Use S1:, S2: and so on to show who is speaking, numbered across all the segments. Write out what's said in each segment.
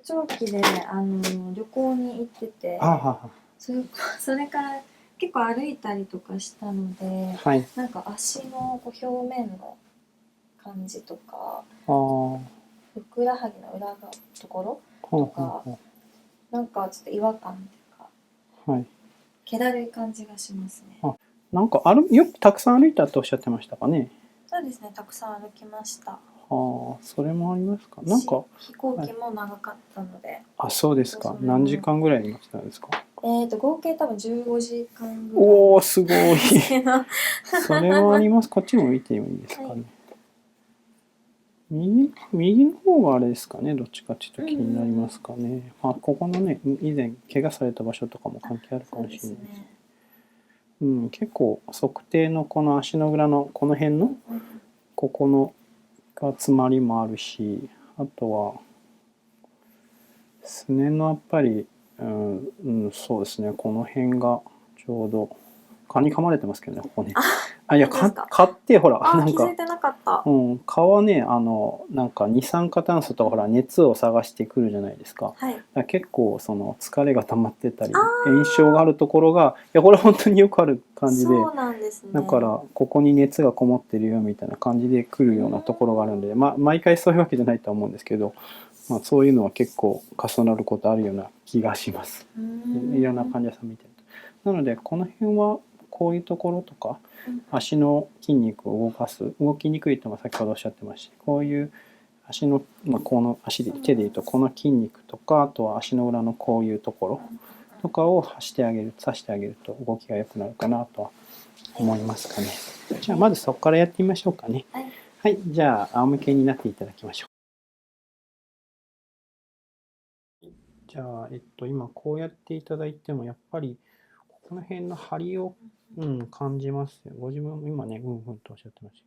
S1: 長期で旅行に行ってて、それから結構歩いたりとかしたので、
S2: はい。
S1: なんか足のこう表面の感じとか、
S2: ああ、
S1: ふくらはぎの裏のところ
S2: ほう
S1: とか、
S2: ほうほ
S1: なんかちょっと違和感っていうか、
S2: う。はい。
S1: 気だるい感じがしますね。
S2: あ、なんかよくたくさん歩いたっておっしゃってましたかね。
S1: そうですね、たくさん歩きました。
S2: ああ、それもありますか。なんか、
S1: 飛行
S2: はい、
S1: 機も長かったので、
S2: あ、そうですか。
S1: それも。
S2: 何時間ぐらいいましたんですか。
S1: 合計多分15時間ぐらい
S2: おー、すごい。
S1: ですけど。は
S2: それはあります。こっちも見てもいいですか
S1: い。
S2: ね。右の方があれですかね。どっちかちょっと気になりますかね。まあ、ここのね、以前、怪我された場所とかも関係あるか
S1: そう
S2: もしれないです。
S1: ですね。
S2: うん、結構、測定のこの足の裏のこの辺の、ここのが詰まりもあるし、あとは、すねのやっぱり、そうですね、この辺がちょうど、蚊に噛まれてますけどね、ここね。あ、いや、
S1: 本当ですか？
S2: 蚊ってほら、
S1: あ、
S2: なんか、
S1: 気づいてなかった。
S2: 蚊はね、なんか二酸化炭素とかほら、熱を探してくるじゃないですか。だか
S1: はい。
S2: ら結構、その、疲れが溜まってたり、
S1: あ
S2: 炎症があるところが、いや、これ本当によくある感じで、
S1: そうなんですね。
S2: だから、ここに熱がこもってるよみたいな感じで来るようなところがあるんで、まあ、毎回そういうわけじゃないとは思うんですけど、まあ、そういうのは結構重なることあるような気がします。いろんな患者さん見てると。なので、この辺はこういうところとか、足の筋肉を動かす、動きにくいとも先ほどおっしゃってましたし、こういう足の、まあ、この足で、手でいうとこの筋肉とか、あとは足の裏のこういうところとかを刺してあげると動きが良くなるかなとは思いますかね。じゃあまずそこからやってみましょうかね。
S1: はい。
S2: はい、じゃあ仰向けになっていただきましょう。じゃあ、今こうやっていただいてもやっぱりこの辺の張りを、感じますよ。ご自分も今ね、うんうんとおっしゃってまし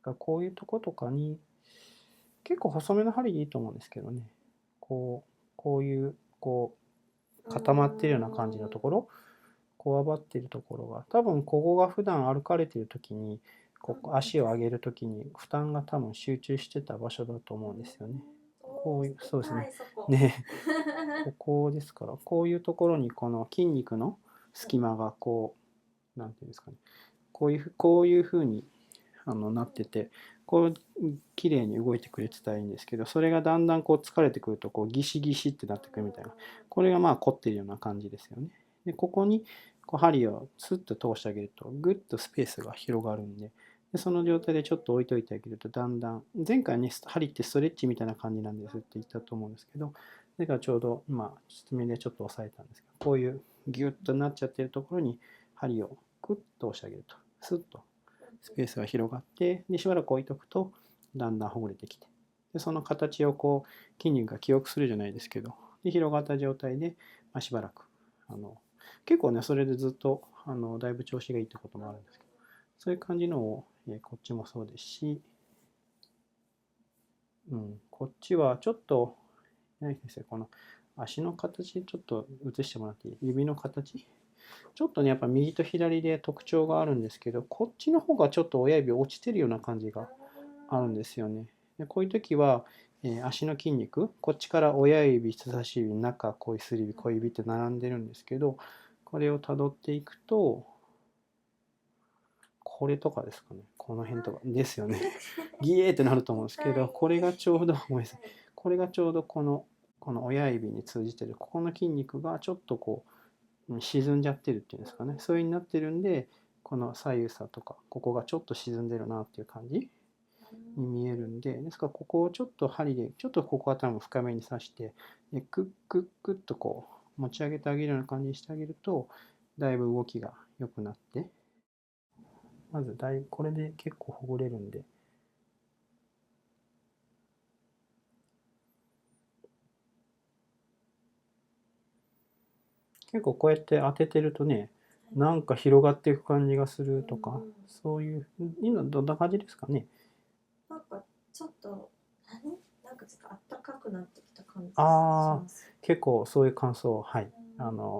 S2: た。こういうとことかに結構細めの針でいいと思うんですけどね。こういう、固まってるような感じのところ、こわばっているところが、多分ここが普段歩かれている時に、ここ足を上げる時に負担が多分集中してた場所だと思うんですよね。こういう、そうですね。ね、ここですから、こういうところにこの筋肉の隙間がなんていうんですかね、こういう風になってて、綺麗に動いてくれてたらいいんですけど、それがだんだん疲れてくるとギシギシってなってくるみたいな、これがまあ凝ってるような感じですよね。でここに針をスッと通してあげるとグッとスペースが広がるんで、その状態でちょっと置いといてあげると、だんだん前回ね、針ってストレッチみたいな感じなんですって言ったと思うんですけど、だからちょうど今爪でちょっと押さえたんですけど、こういうギュッとなっちゃってるところに針をクッと押してあげるとスッとスペースが広がって、でしばらく置いとくとだんだんほぐれてきて、でその形を筋肉が記憶するじゃないですけど、で広がった状態で、しばらく結構ね、それでずっとだいぶ調子がいいってこともあるんですけど、そういう感じのを、こっちもそうですし、こっちはちょっと何先生、この足の形ちょっと映してもらっていい？指の形ちょっとね、やっぱ右と左で特徴があるんですけど、こっちの方がちょっと親指落ちてるような感じがあるんですよね。でこういう時は、足の筋肉、こっちから親指、人差し指、中、小指、小指って並んでるんですけど、これをたどっていくと、これとかですかね。この辺とかですよね。ギエーってなると思うんですけど、これがちょうど、ごめんなさい。これがちょうどこの親指に通じてる、ここの筋肉がちょっと沈んじゃってるっていうんですかね。そういう風になってるんで、この左右差とか、ここがちょっと沈んでるなっていう感じに見えるんで、ですからここをちょっと針で、ちょっとここは多分深めに刺して、でクックックッと持ち上げてあげるような感じにしてあげると、だいぶ動きが良くなって、まずこれで結構ほぐれるんで、結構こうやって当ててるとね、なんか広がっていく感じがするとか、そういう、今どんな感じですかね。
S1: なんかちょっとなんかちょっと暖かくなってきた感じし
S2: ああ、
S1: ます。
S2: 結構そういう感想を、はい、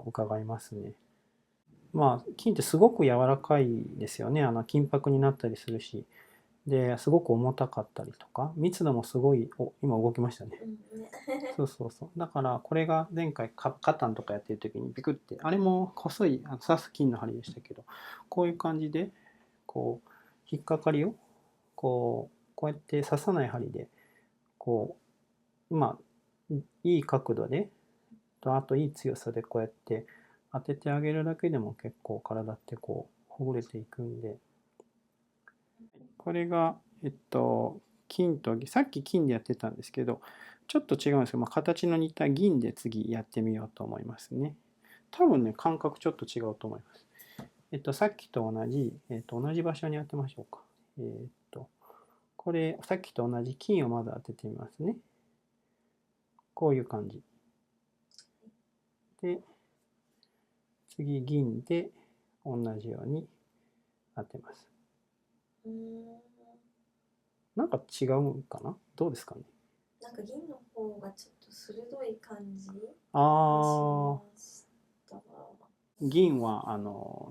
S2: 伺いますね。まあ、金ってすごく柔らかいですよね。金箔になったりするし。ですごく重たかったりとか、密度もすごい、今動きましたね。そうそうそう。だからこれが前回カタンとかやってる時にビクって、あれも細い刺す金の針でしたけど、こういう感じでこう引っかかりをこうやって刺さない針でこういい角度であといい強さでこうやって当ててあげるだけでも結構体ってこうほぐれていくんで、これが金とさっき金でやってたんですけど、ちょっと違うんですけど、形の似た銀で次やってみようと思いますね。多分ね、感覚ちょっと違うと思います。さっきと同じ、同じ場所に当てましょうか。これ、さっきと同じ金をまず当ててみますね。こういう感じ。で、次、銀で同じように当てます。なんか違うかな？どうですかね？
S1: なんか銀の方がちょっと鋭い感じがし
S2: あ
S1: ましたが。
S2: 銀は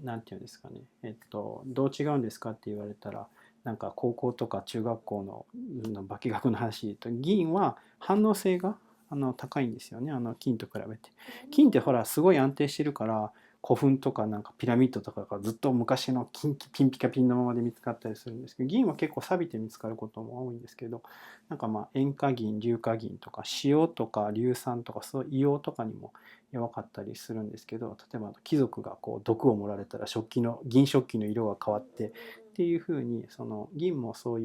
S2: なんていうんですかね、どう違うんですかって言われたら、なんか高校とか中学校の化学の話で言うと、銀は反応性が高いんですよね、金と比べて。金ってほらすごい安定してるから、古墳とかなんかピラミッドとかがずっと昔のピンピカピンのままで見つかったりするんですけど、銀は結構錆びて見つかることも多いんですけど、なんか塩化銀、硫化銀とか塩とか硫酸とかそういう硫黄とかにも弱かったりするんですけど、例えば貴族がこう毒を盛られたら銀食器の色が変わってっていう風に、その銀もそ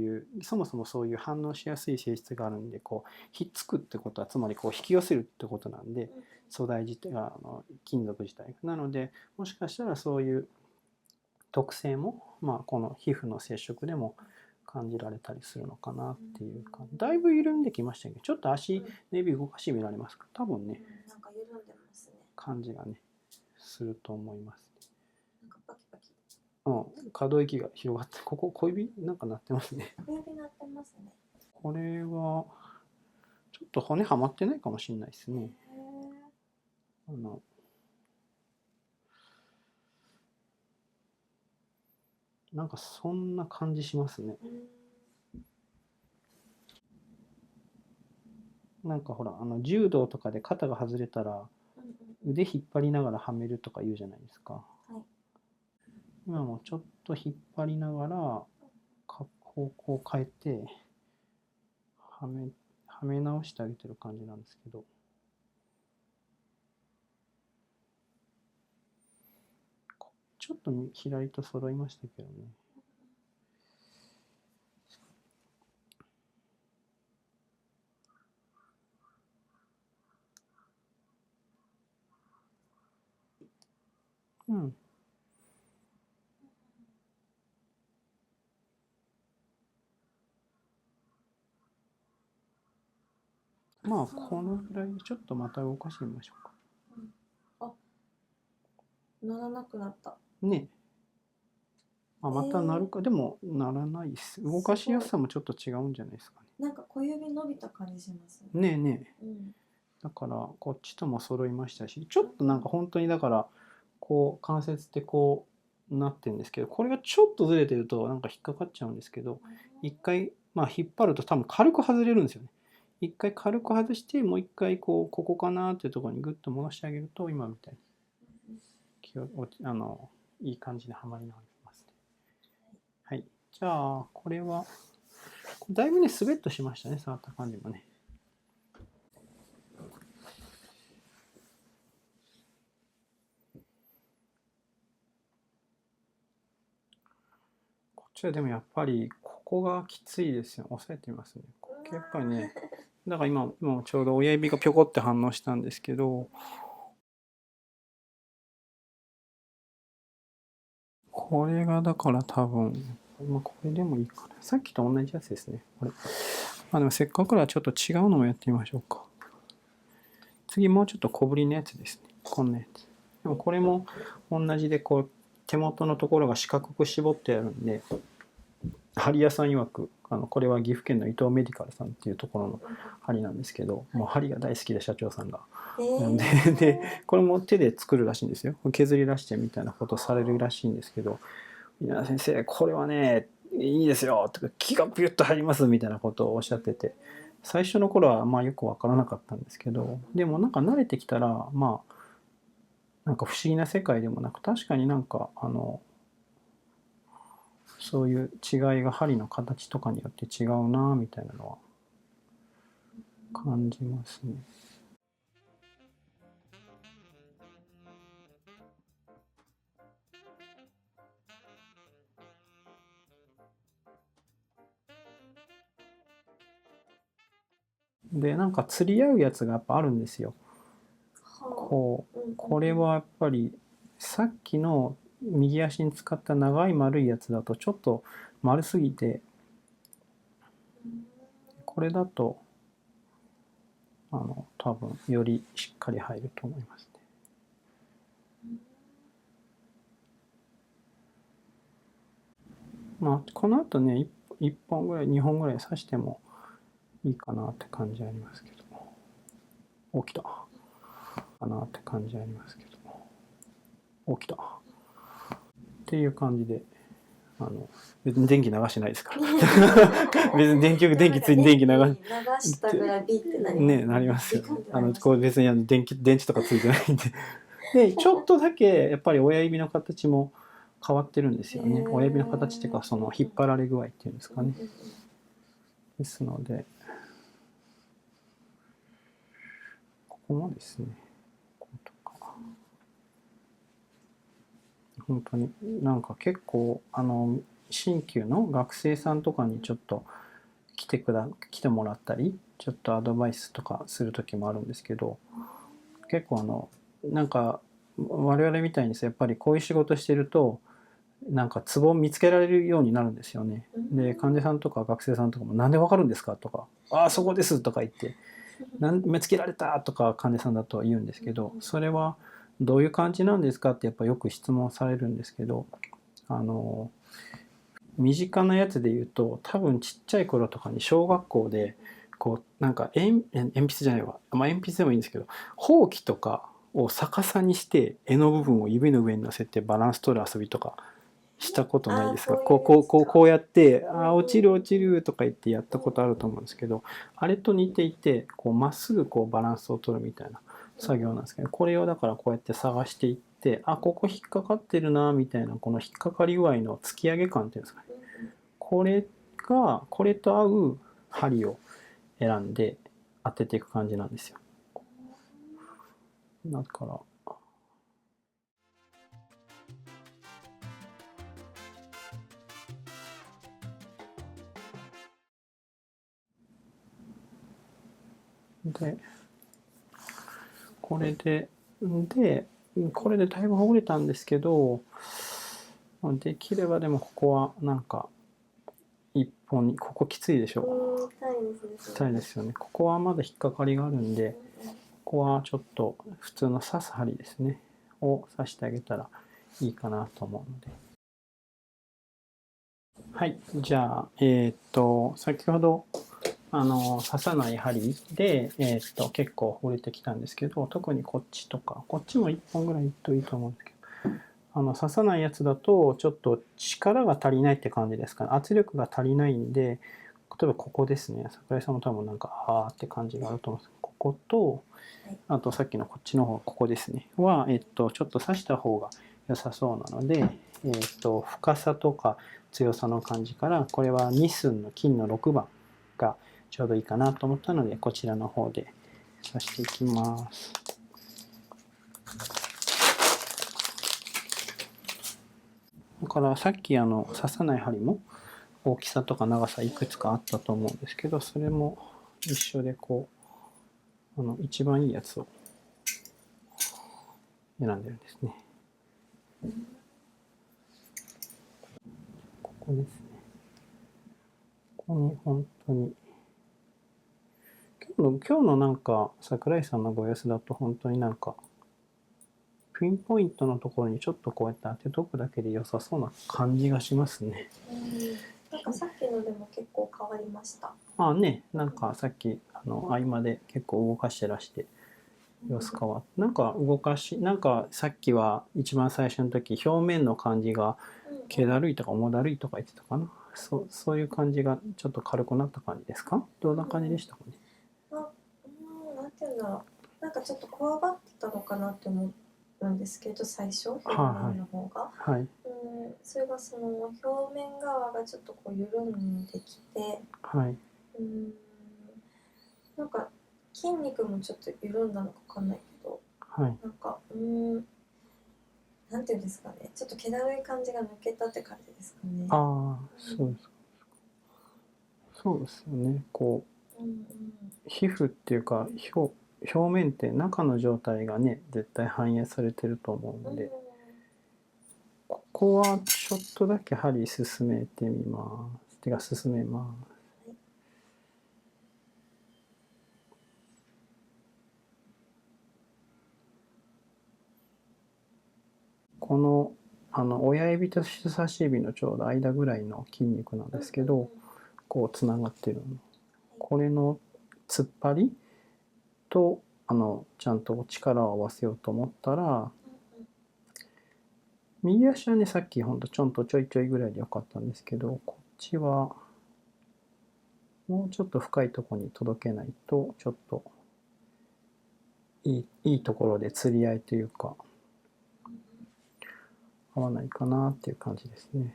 S2: もそもそういう反応しやすい性質があるんで、こうひっつくってことはつまりこう引き寄せるってことなんで、素材自体が金属自体なので、もしかしたらそういう特性も、この皮膚の接触でも感じられたりするのかなっていうか、だいぶ緩んできましたけど、ちょっと足指動かしてみられますか？多分ね、
S1: なんか緩んでますね。
S2: 感じがねすると思います。
S1: なんかパキパキ。
S2: 可動域が広がって、ここ小指なんか鳴ってますね。
S1: 小指鳴ってますね。
S2: これはちょっと骨はまってないかもしれないですね。なんかそんな感じしますね。なんかほら柔道とかで肩が外れたら腕引っ張りながらはめるとか言うじゃないですか。今もちょっと引っ張りながら方向を変えてはめ直してあげてる感じなんですけど、ちょっと左と揃いましたけどね。うん。このぐらいでちょっとまた動かしてみましょうか。
S1: 鳴らなくなった。
S2: ね。また鳴るか、でも鳴らないです。動かしやすさもちょっと違うんじゃないですかね。
S1: なんか小指伸びた感じしますね。
S2: ねえねえ。だからこっちとも揃いましたし、ちょっとなんか本当にだからこう関節ってこうなってるんですけど、これがちょっとずれてるとなんか引っかかっちゃうんですけど、一回引っ張ると多分軽く外れるんですよね。一回軽く外してもう一回ここかなっていうところにグッと戻してあげると今みたいにいい感じではまり直りますね。はい。じゃあこれはだいぶねスベッとしましたね、触った感じもね。こっちはでもやっぱりここがきついですよ。押さえてみますね。ここやっぱりね、だから今ちょうど親指がぴょこって反応したんですけど、これがだから多分、これでもいいかな。さっきと同じやつですね。これ。でもせっかくはちょっと違うのもやってみましょうか。次もうちょっと小ぶりのやつですね。こんなやつ。でもこれも同じでこう手元のところが四角く絞ってあるんで、針屋さん曰くこれは岐阜県の伊藤メディカルさんっていうところの針なんですけど、もう針が大好きで社長さんが。でこれも手で作るらしいんですよ。削り出してみたいなことされるらしいんですけど、稲田先生これはねいいですよとか気がピュッと入りますみたいなことをおっしゃってて、最初の頃はまあよくわからなかったんですけど、でもなんか慣れてきたらまあなんか不思議な世界でもなく、確かになんかそういう違いが針の形とかによって違うなみたいなのは感じますね。でなんか釣り合うやつがやっぱあるんですよ。これはやっぱりさっきの右足に使った長い丸いやつだとちょっと丸すぎて、これだと多分よりしっかり入ると思いますね。まあこの後ね1本ぐらい2本ぐらい刺してもいいかなって感じありますけど、起きたかなって感じありますけど、起きたっていう感じで、別に電気流してないですから別に電気ついて電気流
S1: したぐらいビってなります
S2: ね、なりますよね。これ別に電池とかついてないんででちょっとだけやっぱり親指の形も変わってるんですよね。親指の形っていうかその引っ張られ具合っていうんですかね。ですのでここもですね、こうとか本当になんか結構新旧の学生さんとかにちょっと来てもらったりちょっとアドバイスとかする時もあるんですけど、結構なんか我々みたいにやっぱりこういう仕事してるとなんかツボを見つけられるようになるんですよね。で患者さんとか学生さんとかも「なんでわかるんですか?」とか「ああそこです」とか言って「見つけられた!」とか患者さんだと言うんですけど、それはどういう感じなんですかってやっぱよく質問されるんですけど、身近なやつで言うと多分ちっちゃい頃とかに小学校でこうなんか鉛筆じゃないわ、まあ、鉛筆でもいいんですけど、ほうきとかを逆さにして柄の部分を指の上に乗せてバランス取る遊びとかしたことないですか？こうやって「ああ落ちる落ちる」とか言ってやったことあると思うんですけど、あれと似ていてこうまっすぐこうバランスを取るみたいな作業なんですけど、これをだからこうやって探していって、あここ引っかかってるなみたいな、この引っかかり具合の突き上げ感っていうんですかね、これと合う針を選んで当てていく感じなんですよ。だからでこれでだいぶほぐれたんですけど、できればでもここはなんか一本に、ここきついでしょ。痛いですよね。ここはまだ引っかかりがあるんで、ここはちょっと普通の刺す針ですねを刺してあげたらいいかなと思うので。はい、じゃあ先ほど刺さない針で、結構ほぐれてきたんですけど、特にこっちとかこっちも1本ぐらいいっといいと思うんですけど、刺さないやつだとちょっと力が足りないって感じですかね。圧力が足りないんで、例えばここですね、桜井さんも多分なんかあーって感じがあると思うんですけど、こことあとさっきのこっちの方、ここですねは、ちょっと刺した方が良さそうなので、深さとか強さの感じから、これは2寸の金の6番がちょうどいいかなと思ったので、こちらの方で刺していきます。だからさっき刺さない針も大きさとか長さいくつかあったと思うんですけど、それも一緒でこう一番いいやつを選んでるんですね。ここですね。ここに本当に今日のなんか桜井さんのご様子だと本当になんかピンポイントのところにちょっとこうやって当てとくだけで良さそうな感じがしますね。
S1: なんかさっきのでも結構変わりました。
S2: ああね、なんかさっき合間で結構動かしてらして様子変わって、なんかさっきは一番最初の時表面の感じが気だるいとか重だるいとか言ってたかな。そういう感じがちょっと軽くなった感じですか？どんな感じでしたかね？
S1: なんていうんだろう。なんかちょっとこわばってたのかなって思うんですけど、最初、表面の方が。
S2: はい。
S1: それがその表面側がちょっとこう緩んできて、
S2: はい。
S1: なんか筋肉もちょっと緩んだのかわかんないけど、
S2: はい。
S1: なんか、なんていうんですかね、ちょっと気だるい感じが抜けたって感じですかね。
S2: ああ、そうです。そうですよね。こう、皮膚っていうか、表面って中の状態がね、絶対反映されてると思うので、ここはちょっとだけ針進めてみます。手が進めます。この、親指と人差し指のちょうど間ぐらいの筋肉なんですけど、こうつながってるの。これの突っ張りと、ちゃんと力を合わせようと思ったら、右足はね、さっきほんとちょいちょいぐらいでよかったんですけど、こっちは、もうちょっと深いところに届けないと、ちょっといいところで釣り合いというか、合わないかなっていう感じですね。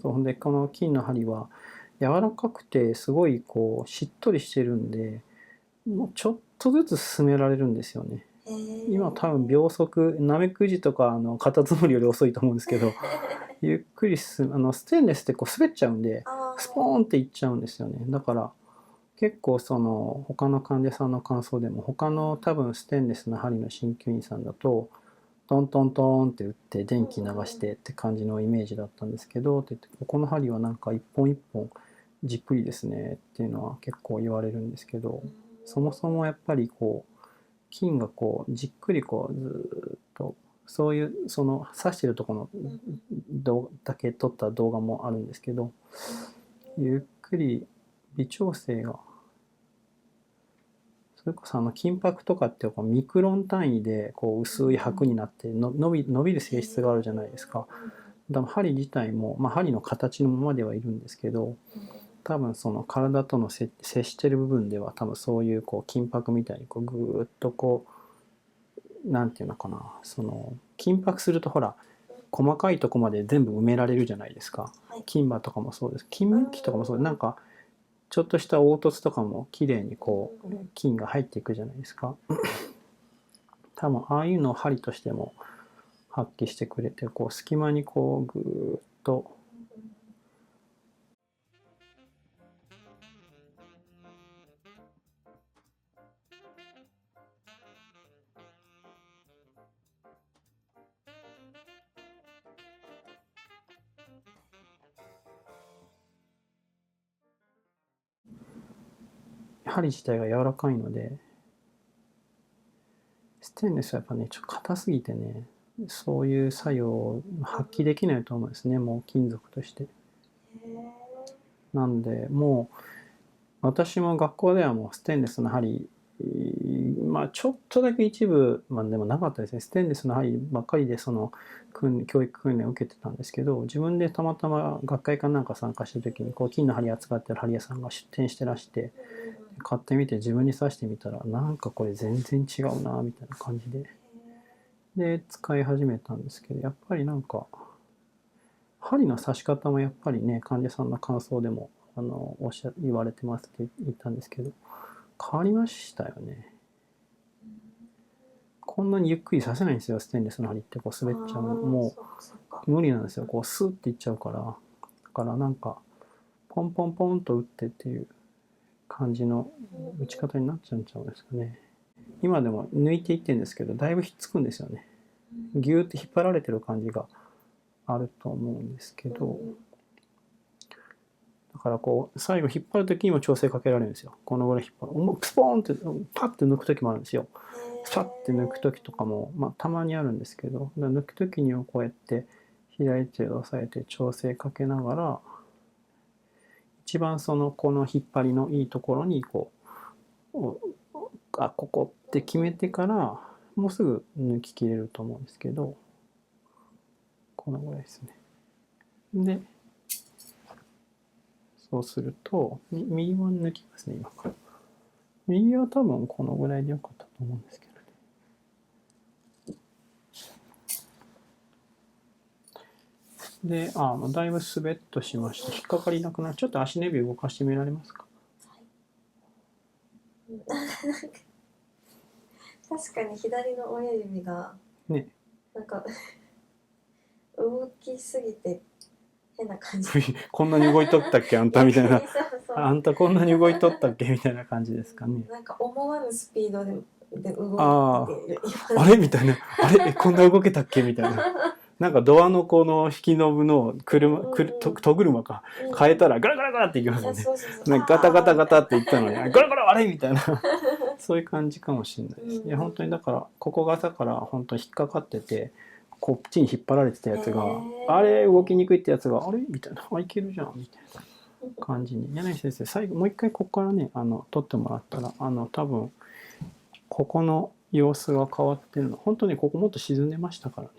S2: そう、ほんで、この金の針は柔らかくて、すごいこう、しっとりしてるんで、もうちょっとずつ進められるんですよね。今多分秒速、ナメクジとかカタツムリより遅いと思うんですけど、ゆっくりステンレスってこう滑っちゃうんで、スポーンっていっちゃうんですよね。だから結構他の患者さんの感想でも、他の多分ステンレスの針の鍼灸院さんだと、トントントンって打って電気流してって感じのイメージだったんですけど、って言って、ここの針はなんか一本一本じっくりですねっていうのは結構言われるんですけど、そもそもやっぱりこう、筋がこうじっくりこうずっと、そういう刺してるところだけ撮った動画もあるんですけど、ゆっくり微調整が、それこそ金箔とかってこうミクロン単位でこう薄い箔になって伸びる性質があるじゃないですか。だから針自体も、まあ、針の形のままではいるんですけど、多分その体との接してる部分では多分そういうこう金箔みたいにこうぐーっとこう、なんていうのかな、金箔するとほら細かいとこまで全部埋められるじゃないですか。金歯とかもそうです。金メッキとかもそうです。なんかちょっとした凹凸とかも綺麗にこう金が入っていくじゃないですか。多分ああいうのを針としても発揮してくれて、こう隙間にこうぐーっと針自体が柔らかいので、ステンレスはやっぱね、ちょっと硬すぎてね、そういう作用を発揮できないと思うんですね、もう金属として。なんで、もう、私も学校ではもうステンレスの針、まあちょっとだけ一部、まあでもなかったですね。ステンレスの針ばっかりで教育訓練を受けてたんですけど、自分でたまたま学会かなんか参加した時に、こう金の針扱ってる針屋さんが出店してらして、買ってみて自分に刺してみたら、なんかこれ全然違うな、みたいな感じで。で、使い始めたんですけど、やっぱりなんか、針の刺し方もやっぱりね、患者さんの感想でも、言われてますって言ったんですけど、変わりましたよね。こんなにゆっくり刺せないんですよ、ステンレスの針ってこう滑っちゃう。もう無理なんですよ。こうスーっていっちゃうから。だからなんか、ポンポンポンと打ってっていう感じの打ち方になっちゃうんですかね。今でも抜いていってるんですけど、だいぶひっつくんですよね。ギューって引っ張られてる感じがあると思うんですけど、だからこう、最後引っ張るときにも調整かけられるんですよ。このぐらい引っ張る。スポーンって、パッて抜くときもあるんですよ。パッて抜くときとかも、まあたまにあるんですけど、抜くときにはこうやって左手を押さえて調整かけながら、一番この引っ張りのいいところにこう、ここって決めてから、もうすぐ抜き切れると思うんですけど、このぐらいですね。で、そうすると、右は抜きますね、今から。右は多分このぐらいでよかったと思うんですけどね。で、だいぶスベッとしました。引っかかりなくなる。ちょっと足の指動かしてみられますか？
S1: 確かに左の親指が
S2: ね。
S1: なんか動きすぎて変な感じ。
S2: こんなに動いとったっけあんたみたいな。
S1: そうそう、
S2: あんたこんなに動いとったっけみたいな感じですかね。
S1: なんか思わぬスピードで動いてる。
S2: あれみたいな。あれこんな動けたっけみたいな。なんかドアのこの引きノブの戸車か変えたらガラガラガラっていきますよね。なんかガタガタガタっていったのにガラガラあれみたいな。そういう感じかもしれないです。いや本当にだからここが朝から本当に引っかかってて、こっちに引っ張られてたやつが、あれ動きにくいってやつがあれみたいな、いけるじゃんみたいな感じに。柳先生最後もう一回ここからね撮ってもらったら多分ここの様子が変わってるの。本当にここもっと沈んでましたからね。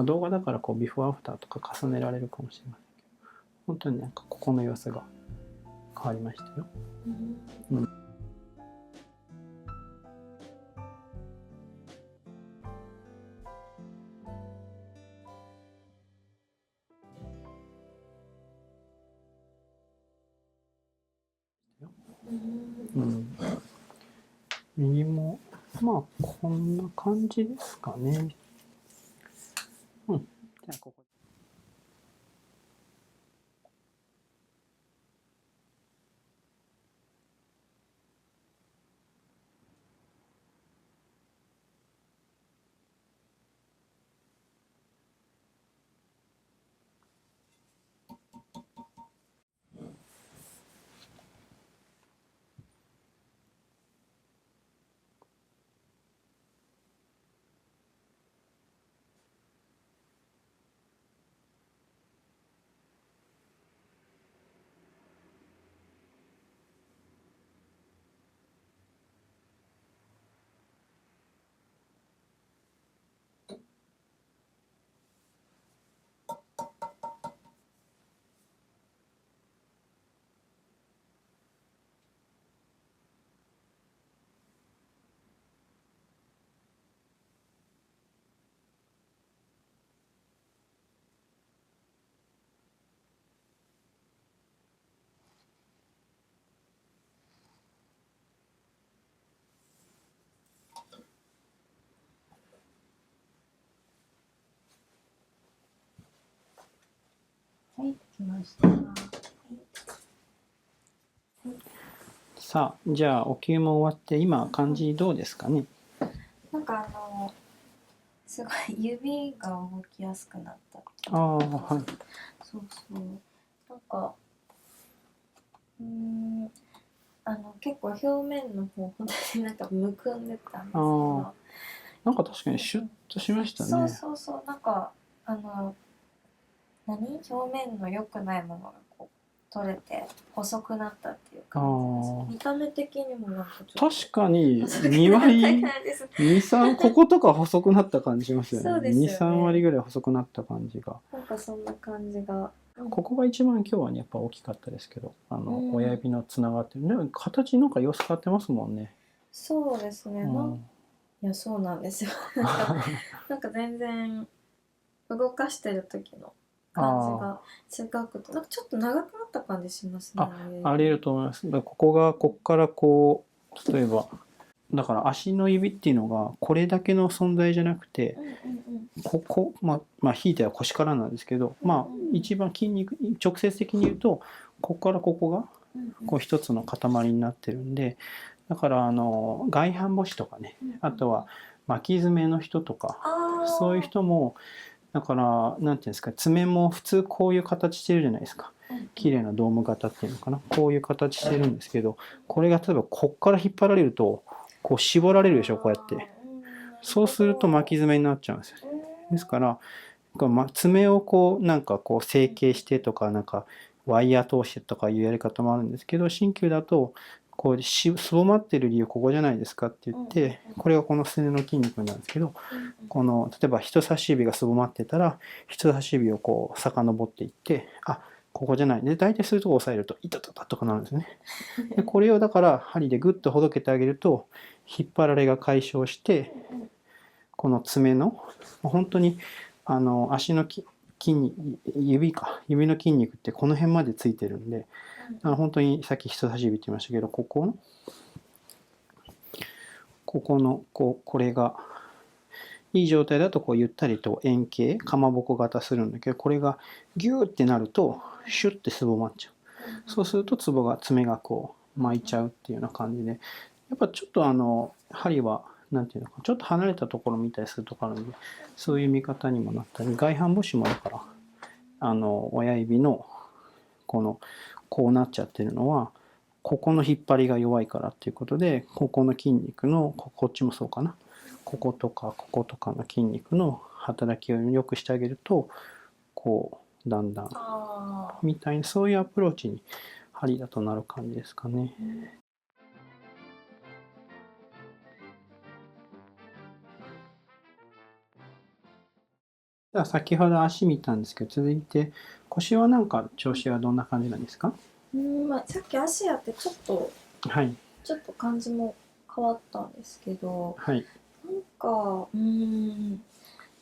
S2: 動画だからこうビフォーアフターとか重ねられるかもしれませんけど、本当になんかここの様子が変わりましたよ。右もまあこんな感じですかね。じゃあここ。
S1: はい、来ました。
S2: さあじゃあお灸も終わって今感じどうですかね。
S1: なんかすごい指が動きやすくなった。
S2: はい。
S1: そうそう。なんか結構表面の方本当になんかむくんでたんですけど。
S2: なんか確かにシュッとしましたね。
S1: そうなんか表面の良くないものがこう取れて細くなったっていう感じです。見た目的にもなんかちょっと
S2: 確かに2割2、3こことか細くなった感じしますよね。
S1: そうですよね。
S2: 2、3割ぐらい細くなった感じが。
S1: なんかそんな感じが。
S2: ここが一番今日はねやっぱ大きかったですけど、親指のつながってる。でも形なんか様子変わってますもんね。
S1: そうですね。いやそうなんですよ。なんか全然動かしてる時の感じが違くて、なんかちょっと長くなった感じしますね。
S2: あり得ると思います。だからこっからこう例えばだから足の指っていうのがこれだけの存在じゃなくて、ここひいては腰からなんですけど、一番筋肉直接的に言うとここからここがこう一つの塊になってるんで、だから外反母趾とかね、あとは巻き爪の人とかそういう人もだからなんていうんですか、爪も普通こういう形してるじゃないですか。綺麗なドーム型っていうのかな、こういう形してるんですけど、これが例えばこっから引っ張られるとこう絞られるでしょ、こうやって。そうすると巻き爪になっちゃうんですよ。ですから爪をこうなんかこう成形してとかなんかワイヤー通してとかいうやり方もあるんですけど、鍼灸だとこうすぼまってる理由ここじゃないですかって言って、これがこのすねの筋肉なんですけど、この例えば人差し指がすぼまってたら人差し指をこう遡っていって、あ、ここじゃないで、大体そういうとこ押さえるとイタタタとかなるんですね。でこれをだから針でグッとほどけてあげると引っ張られが解消して、この爪の本当に足の指の筋肉ってこの辺までついてるんで、本当にさっき人差し指って言いましたけど、ここのこれがいい状態だとこうゆったりと円形かまぼこ型するんだけど、これがギューってなるとシュッてすぼまっちゃう。そうすると爪がこう巻いちゃうっていうような感じで、やっぱちょっと針はなんていうのか、ちょっと離れたところ見たりするところあるんで、そういう見方にもなったり、外反母趾もだから親指のこうなっちゃってるのはここの引っ張りが弱いからっていうことで、ここの筋肉のこっちもそうかな、こことかこことかの筋肉の働きを良くしてあげると、こうだんだんみたいな、そういうアプローチに針だとなる感じですかね。では先ほど足見たんですけど、続いて腰はなんか調子はどんな感じなんですか？
S1: まあ、さっき足やってちょっと感じも変わったんですけど、
S2: はい、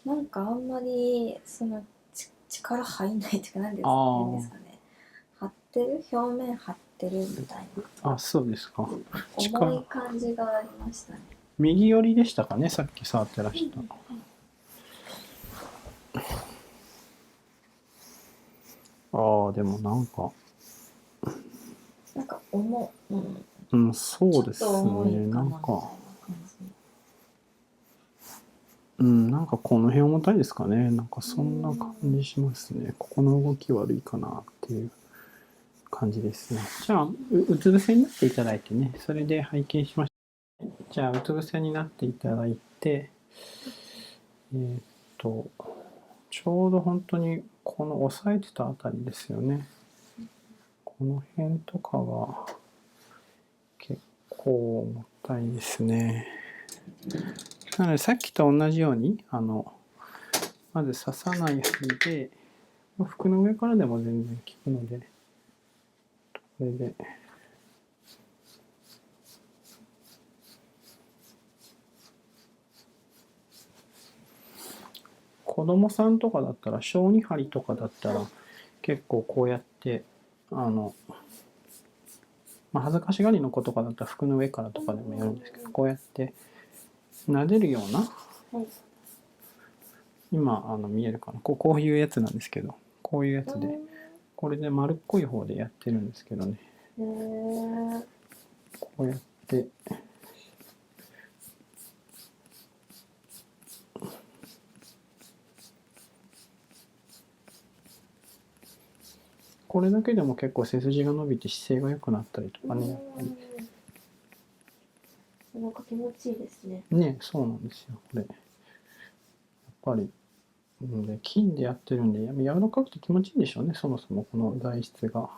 S1: なんかあんまり力入んないっていうか、なんですかね、表面張ってるみたいな。
S2: あ、そうですか。
S1: 重い感じがありましたね。
S2: 右寄りでしたかね、さっき触ってらした。ああ、でもなんかそうですね、なんかなんかこの辺重たいですかね。なんかそんな感じしますね。ここの動き悪いかなっていう感じですね。じゃあ、うつ伏せになっていただいてね、それで拝見しました。じゃあ、うつ伏せになっていただいて、ちょうど本当にこの押さえてたあたりですよね。この辺とかが結構重たいですね。なのでさっきと同じようにまず刺さない針で、服の上からでも全然効くので、これで子供さんとかだったら、小児針とかだったら結構こうやって恥ずかしがりの子とかだったら服の上からとかでもやるんですけど、こうやって撫でるような、今見えるかな、こういうやつなんですけど、こういうやつで、これで丸っこい方でやってるんですけどね、こうやってこれだけでも結構背筋が伸びて姿勢が良くなったりとかね、やっぱり
S1: なんか気持ちいいですね。
S2: ね、そうなんですよ、これやっぱり金でやってるんで柔らかくて気持ちいいんでしょうね、そもそもこの材質が。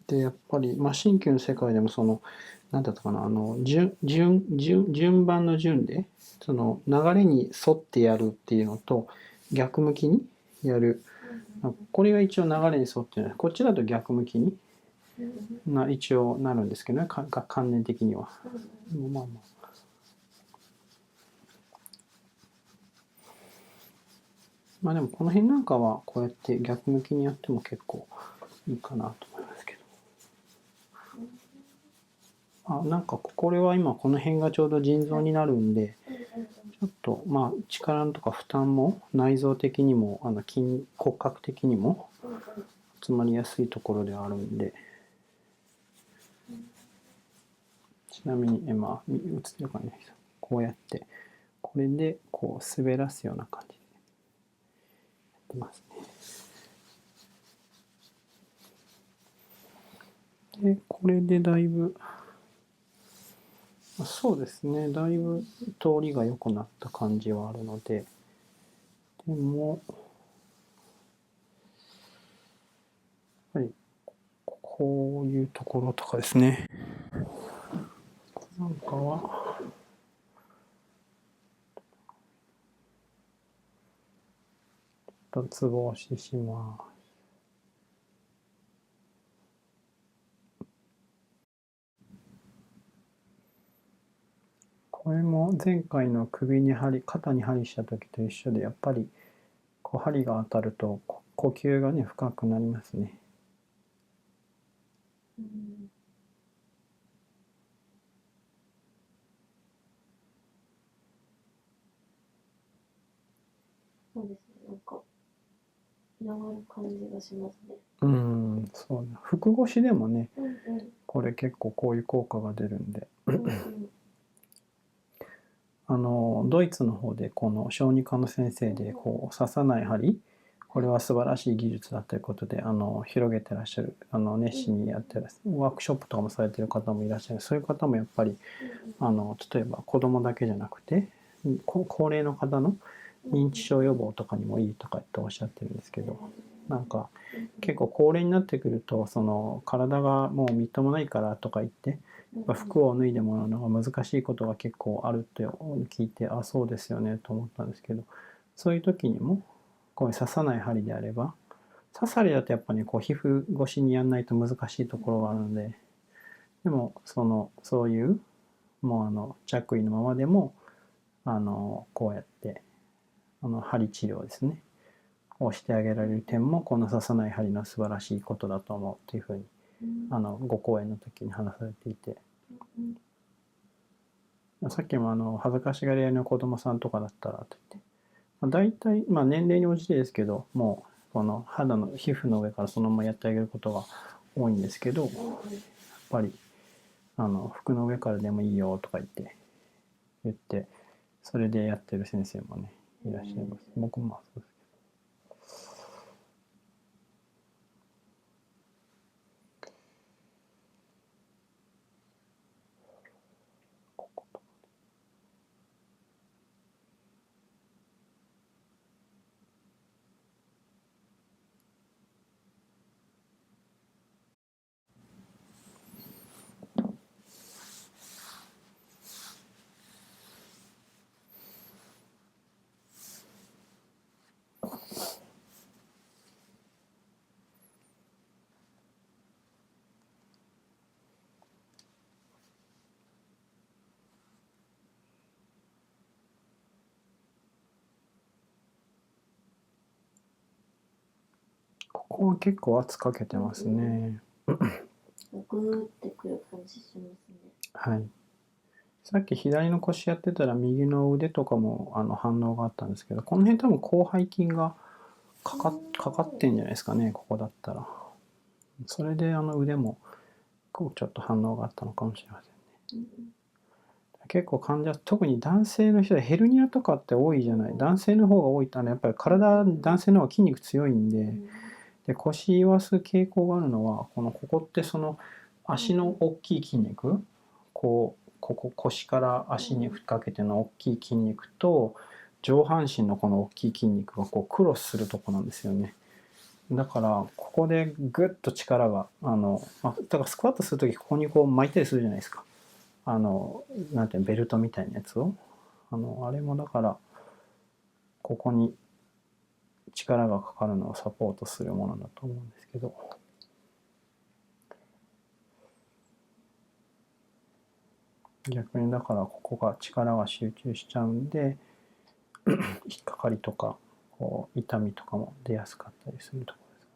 S2: でやっぱり鍼灸の世界でも何だったかな、順番の順で流れに沿ってやるっていうのと逆向きにやる、これが一応流れに沿ってる、こっちだと逆向きに一応なるんですけどね、観念的には。まあまあまあでもこの辺なんかはこうやって逆向きにやっても結構いいかなと思いますけど。なんかこれは今この辺がちょうど腎臓になるんで、ちょっとまあ力とか負担も内臓的にも骨格的にも集まりやすいところではあるんで、ちなみに映ってるかね、こうやってこれでこう滑らすような感じでやってますね。で、これでだいぶ、そうですね、だいぶ通りが良くなった感じはあるので、でも、やっぱりこういうところとかですね、なんかは、脱帽子します。これも前回の首に針、肩に針した時と一緒で、やっぱりこう針が当たると呼吸がね、深くなりますね。
S1: そうですね、なんか和る感じがしますね。
S2: そうね。服越しでもね、
S1: うんうん。
S2: これ結構こういう効果が出るんで。
S1: うんうん。
S2: ドイツの方でこの小児科の先生でこう刺さない針、これは素晴らしい技術だということで広げてらっしゃる、熱心にやってらっしゃる、ワークショップとかもされてる方もいらっしゃる。そういう方もやっぱり例えば子供だけじゃなくて高齢の方の認知症予防とかにもいいとかっておっしゃってるんですけど、なんか結構高齢になってくるとその体がもうみっともないからとか言って服を脱いでもらうのが難しいことが結構あるって聞いて、あ、そうですよねと思ったんですけど、そういう時にもこういう刺さない針であれば、刺さりだとやっぱりこう皮膚越しにやんないと難しいところがあるので、でもそういうもう着衣のままでもこうやって針治療ですねをしてあげられる点もこの刺さない針の素晴らしいことだと思うというふうにご講演の時に話されていて、さっきも恥ずかしがり屋の子供さんとかだったらと言って、大体、年齢に応じてですけど、もうこの肌の皮膚の上からそのままやってあげることが多いんですけど、やっぱり服の上からでもいいよとか言って、それでやってる先生もねいらっしゃいます。僕もそうです。ここは結構圧かけてますね。
S1: グーってくる感じしますね。
S2: はい。さっき左の腰やってたら右の腕とかも反応があったんですけど、この辺多分広背筋がかかってんじゃないですかね、ここだったら。それで腕もこうちょっと反応があったのかもしれませんね。結構患者、特に男性の人でヘルニアとかって多いじゃない。男性の方が多いってやっぱり男性の方が筋肉強いんで、腰言わす傾向があるのは、ここってその足の大きい筋肉、ここ腰から足にかけての大きい筋肉と、上半身のこの大きい筋肉がこうクロスするとこなんですよね。だからここでグッと力がだからスクワットするときここにこう巻いたりするじゃないですか。なんていうのベルトみたいなやつをあれもだからここに力がかかるのをサポートするものだと思うんですけど、逆にだからここが力が集中しちゃうんで引っかかりとかこう痛みとかも出やすかったりするところですか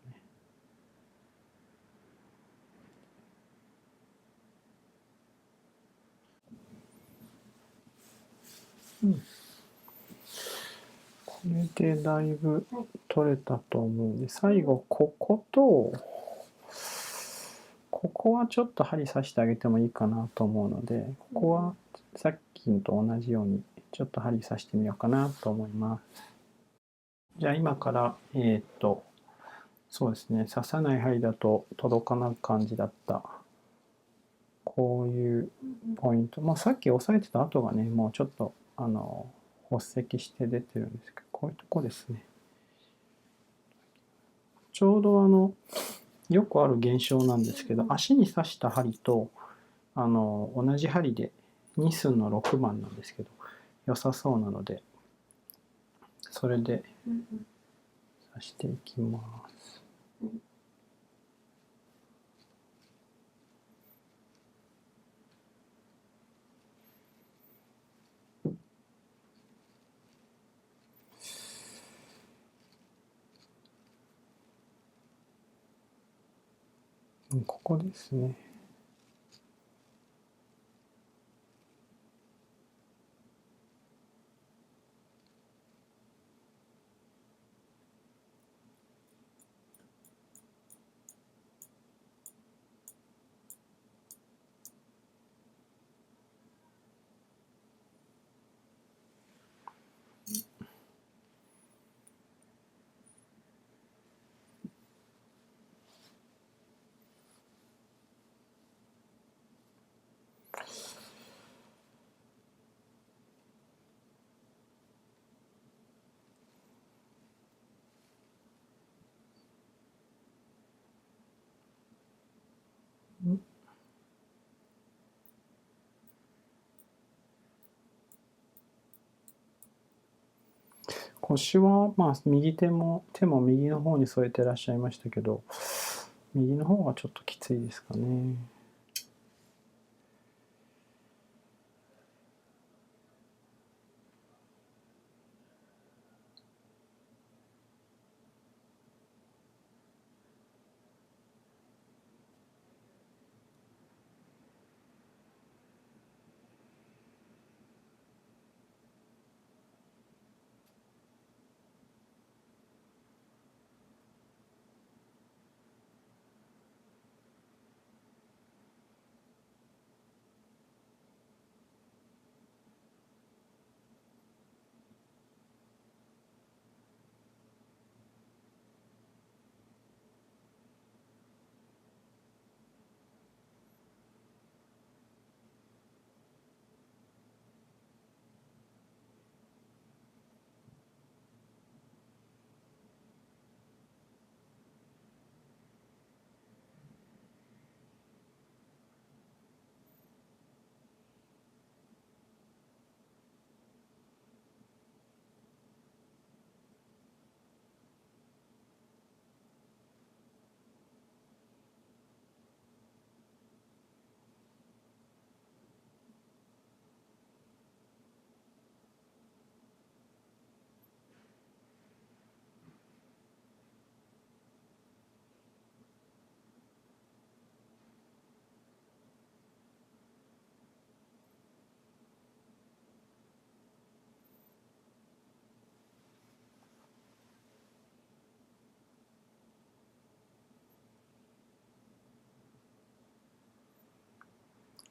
S2: ね。これでだいぶ取れたと思うんで、最後こことここはちょっと針刺してあげてもいいかなと思うので、ここはさっきのと同じようにちょっと針刺してみようかなと思います。じゃあ今からそうですね、刺さない針だと届かない感じだったこういうポイント、まあ、さっき押さえてた跡がね、もうちょっと発石して出てるんですけど、こういうとこですね。ちょうどよくある現象なんですけど、足に刺した針と同じ針で2寸の6番なんですけど、良さそうなので、それで刺していきます。ここですね。腰は、まあ、右手も右の方に添えてらっしゃいましたけど、右の方がちょっときついですかね。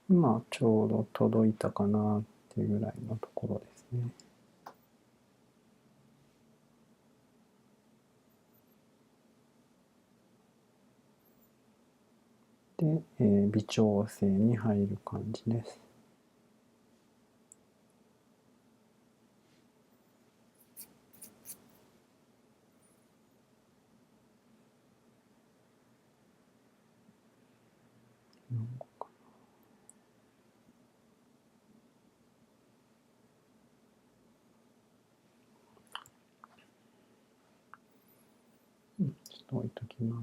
S2: 今ちょうど届いたかなっていうぐらいのところですね。で、微調整に入る感じです。ちょっと置いときま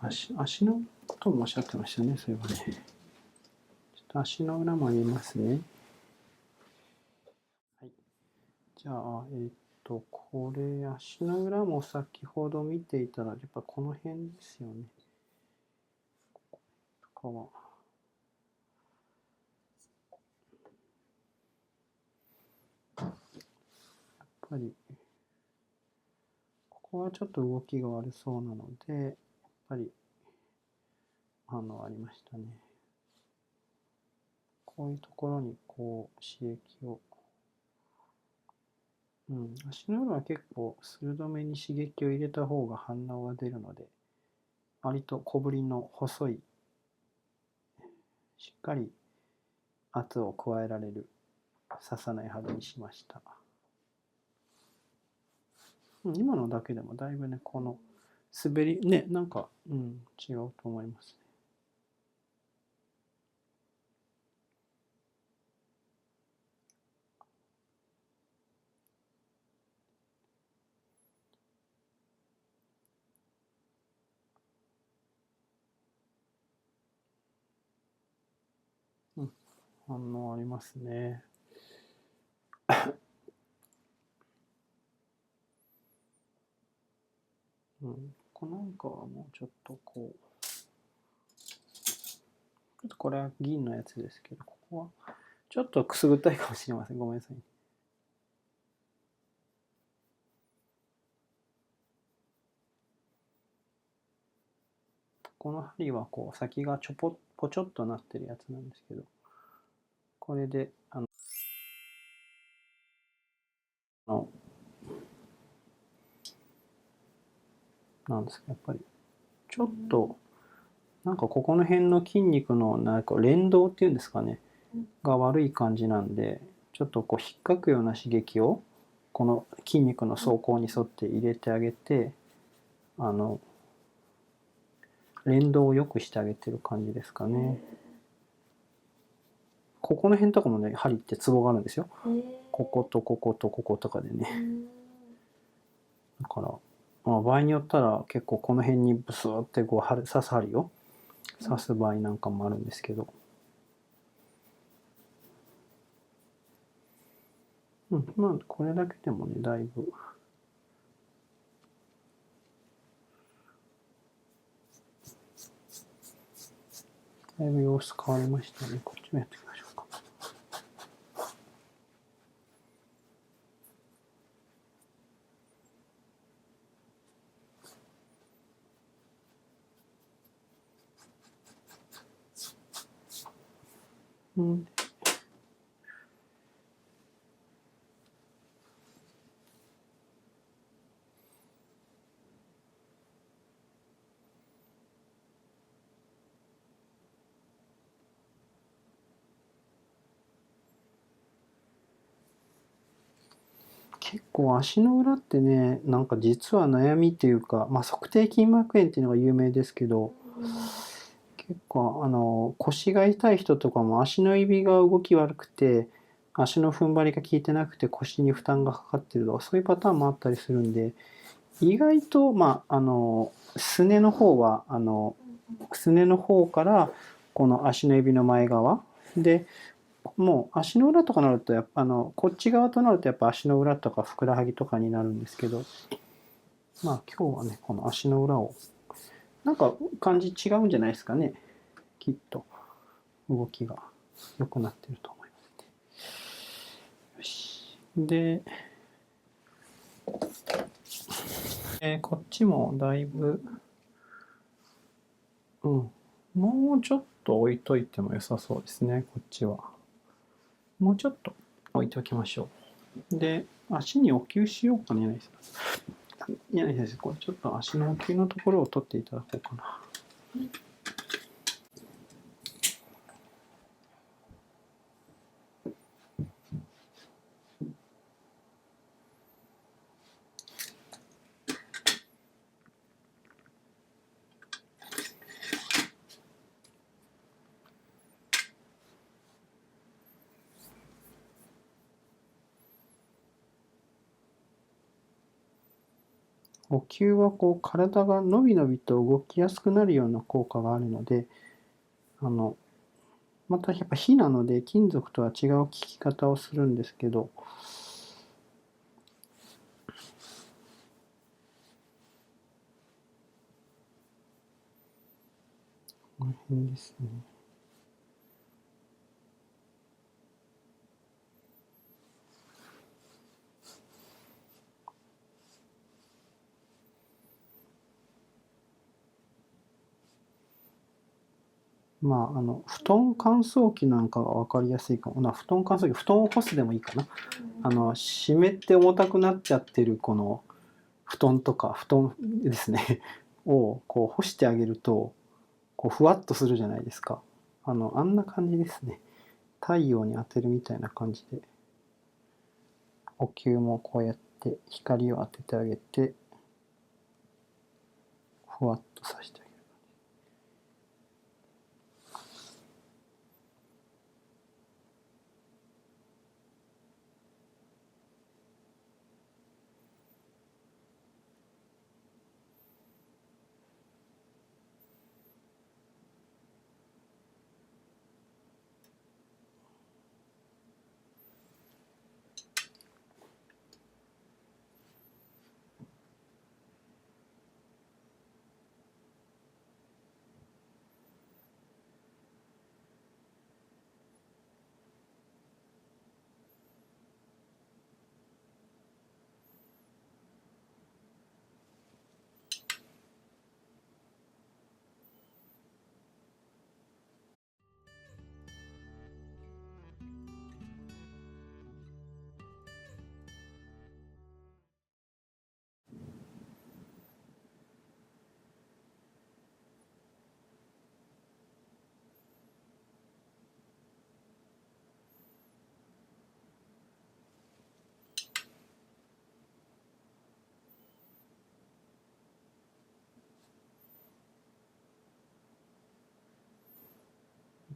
S2: す。足のこともおっしゃってましたね、そういえばね。ちょっと足の裏も見ますね。はい。じゃあ、これ、足の裏も先ほど見ていたら、やっぱこの辺ですよね。こことかは。やっぱり、ここはちょっと動きが悪そうなので、やっぱり、ありましたね。こういうところに、こう、刺激を。足の裏は結構、鋭めに刺激を入れた方が反応が出るので、割と小ぶりの細い、しっかり圧を加えられる刺さない針にしました。今のだけでもだいぶね、この滑りね、なんか、違うと思いますね。反応ありますね。このなんかはもうちょっとこう、これは銀のやつですけど、ここはちょっとくすぐったいかもしれません。ごめんなさい。この針はこう先がポチョっとなってるやつなんですけど、これでなんですか、やっぱりちょっとなんかここの辺の筋肉のなんか連動っていうんですかね、が悪い感じなんで、ちょっとこう引っかくような刺激をこの筋肉の走行に沿って入れてあげて、連動を良くしてあげてる感じですかね。ここの辺とかもね、針ってツボがあるんですよ。こことこことこことかでね。だから、場合によったら結構この辺にブスーってこう刺す針を刺す場合なんかもあるんですけど、まあこれだけでもね、だいぶ様子変わりましたね。こっちもやっていきましょうか。結構足の裏ってね、なんか実は悩みっていうか、足底筋膜炎っていうのが有名ですけど、結構腰が痛い人とかも足の指が動き悪くて、足の踏ん張りが効いてなくて腰に負担がかかってるとか、そういうパターンもあったりするんで、意外と、すねの方は、すねの方からこの足の指の前側で、もう足の裏とかなるとやっぱこっち側となるとやっぱ足の裏とかふくらはぎとかになるんですけど、今日はねこの足の裏をなんか感じ違うんじゃないですかね。きっと動きが良くなってると思います。よし。で、こっちもだいぶもうちょっと置いといても良さそうですね。こっちはもうちょっと置いておきましょう。で、足にお灸しようかね。柳先生、これちょっと足のお灸のところを取っていただこうかな。お灸はこう体がのびのびと動きやすくなるような効果があるので、またやっぱ火なので金属とは違う効き方をするんですけど、この辺ですね。布団乾燥機なんかが分かりやすいかもな。布団乾燥機、布団を干すでもいいかな。湿って重たくなっちゃってるこの布団とか、布団ですね。をこう干してあげると、こうふわっとするじゃないですか。あんな感じですね。太陽に当てるみたいな感じで、お灸もこうやって光を当ててあげて、ふわっとさせてあげる。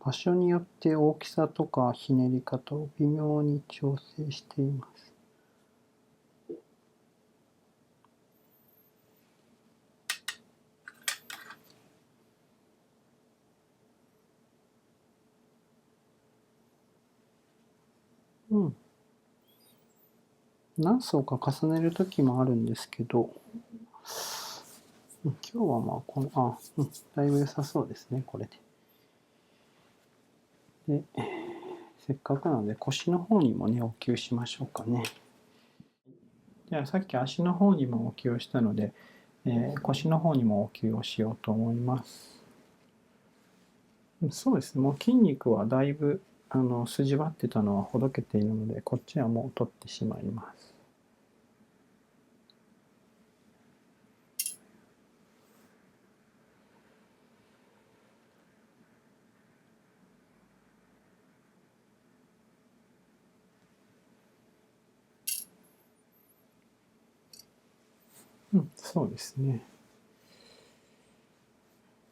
S2: 場所によって大きさとかひねり方を微妙に調整しています。うん。何層か重ねる時もあるんですけど、今日はまあだいぶ良さそうですね、これで。で、せっかくなので腰の方にもね、お灸しましょうかね。じゃあさっき足の方にもお灸をしたので、腰の方にもお灸をしようと思います。そうですね、もう筋肉はだいぶ筋張ってたのはほどけているので、こっちはもう取ってしまいます。そうですね。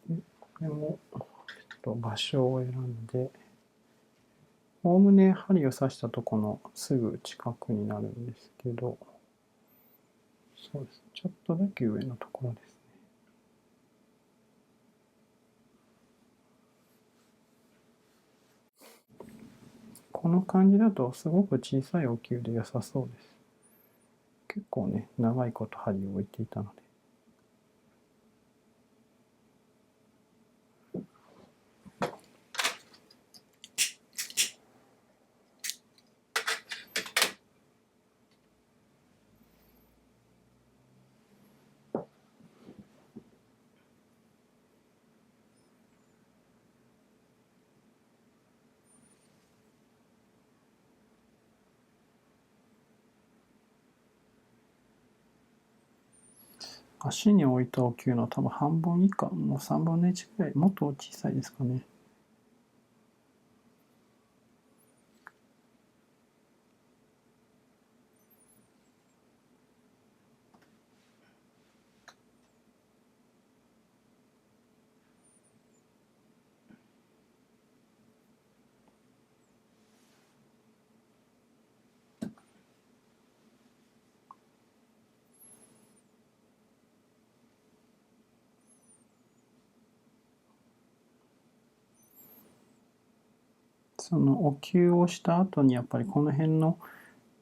S2: でこれもちょっと場所を選んで、おおむね針を刺したところのすぐ近くになるんですけど、そうです。ちょっとだけ上のところですね。この感じだとすごく小さいお灸で良さそうです。結構ね、長いこと針を置いていたので。足に置いたお灸の多分半分以下、もう3分の1くらい、もっと小さいですかね。そのお灸をした後にやっぱりこの辺の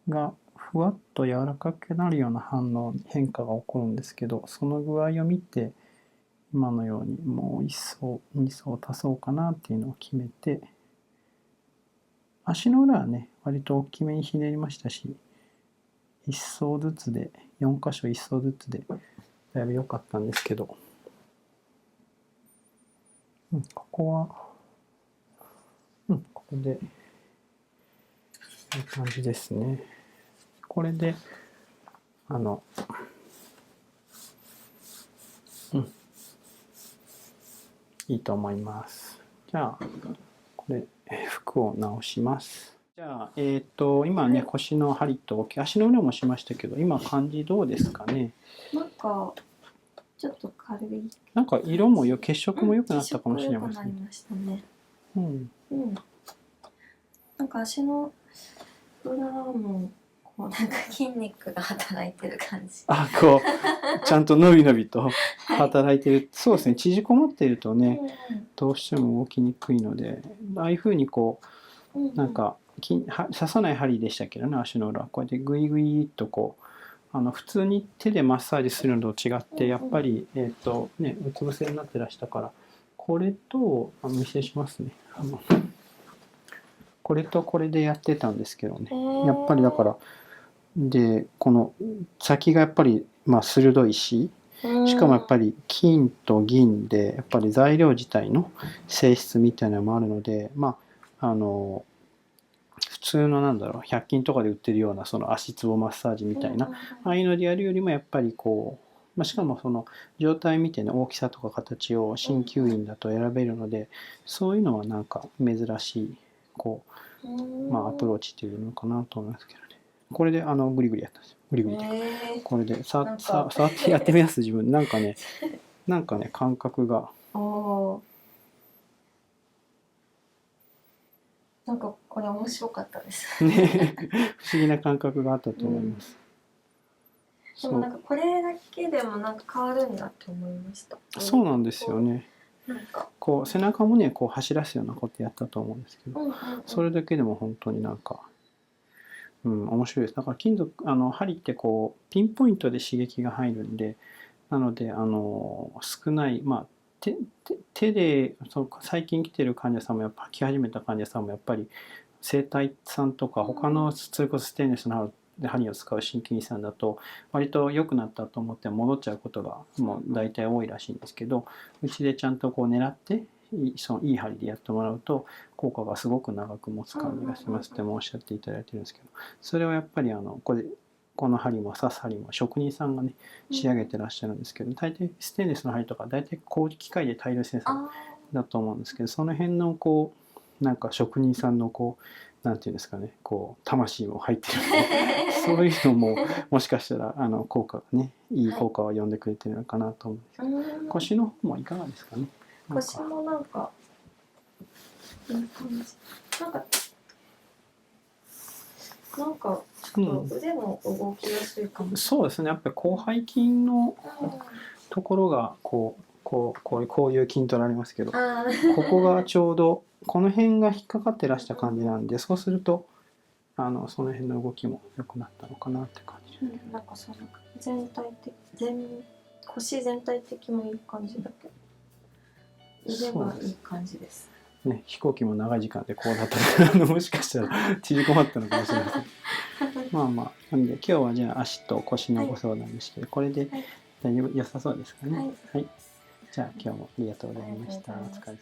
S2: がふわっと柔らかくなるような変化が起こるんですけど、その具合を見て今のようにもう1層2層足そうかなっていうのを決めて、足の裏はね割と大きめにひねりましたし、1層ずつで4箇所1層ずつでだいぶ良かったんですけど、ここはここでいい感じですね。これでいいと思います。じゃあこれ服を直します。じゃあ今ね腰の針と足の裏もしましたけど、今感じどうですかね。
S1: なんかちょっと軽い。
S2: なんか色も血色も良くなったかもしれません。
S1: 血色良くなりましたね。
S2: うん。
S1: なんか足の裏もこうなんか筋肉が働いてる感じ。
S2: あ、こうちゃんと伸び伸びと働いてる。そうですね。縮こまっているとね、どうしても動きにくいので、ああいう風にこうなんか刺さない針でしたけどね、足の裏こうやってグイグイっとこう普通に手でマッサージするのと違って、やっぱりねうつ伏せになってらしたから、これとお見せしますね。これとこれでやってたんですけどね。やっぱりだからでこの先がやっぱり鋭いし、しかもやっぱり金と銀でやっぱり材料自体の性質みたいなのもあるので、普通の100均とかで売ってるようなその足つぼマッサージみたいな、ああいうのでやるよりもやっぱりこう、しかもその状態見てね、大きさとか形を鍼灸院だと選べるので、そういうのはなんか珍しいこうアプローチっていうのかなと思いますけどね。これでグリグリやったんですよ。グリグリってこれで触ってやってみます。自分なんかね感覚が。
S1: なんかこれ面白かったです
S2: ね、不思議な感覚があったと思います。
S1: でもなんかこれだけでもなんか変わるんだって思いました。
S2: そうなんですよね。
S1: なんか
S2: こう背中もねこう走らすようなことやったと思うんですけど、それだけでも本当になんか面白いです。だから金属針ってこうピンポイントで刺激が入るんで、なので少ない手で最近来てる患者さんもやっぱ来始めた患者さんもやっぱり整体さんとか他のそれこそステンレスの針を使う鍼灸院さんだと割と良くなったと思って戻っちゃうことがもう大体多いらしいんですけど、うちでちゃんとこう狙っていい針でやってもらうと効果がすごく長く持つ感じがしますっておっしゃっていただいてるんですけど、それはやっぱりこの針も刺す針も職人さんがね仕上げてらっしゃるんですけど、大体ステンレスの針とか大体こう機械で大量生産だと思うんですけど、その辺のこうなんか職人さんのこうなんていうんですかね、こう魂も入ってるのでそういうのももしかしたら効果がねいい効果を呼んでくれてるのかなと思うんですけど、腰の方もいかがですかね。
S1: 腰もなんかいい感じ。なんかちょっと腕も動きやすいかも。
S2: そうですね。やっぱり広背筋のところがこういう筋トレありますけど、ここがちょうどこの辺が引っかかってらした感じなんで、そうするとその辺の動きも良くなったのかなって感じ。
S1: なんかそう全体的腰全体的もいい感じだけど、腕はいい感じです。
S2: ね、飛行機も長い時間でこうだったらもしかしたら縮こまったのかもしれません。なんで今日はじゃあ足と腰のご相談でしたけど、これで大丈夫良さそうですかね。はい。じゃあ今日もありがとうございました。お疲れ様です。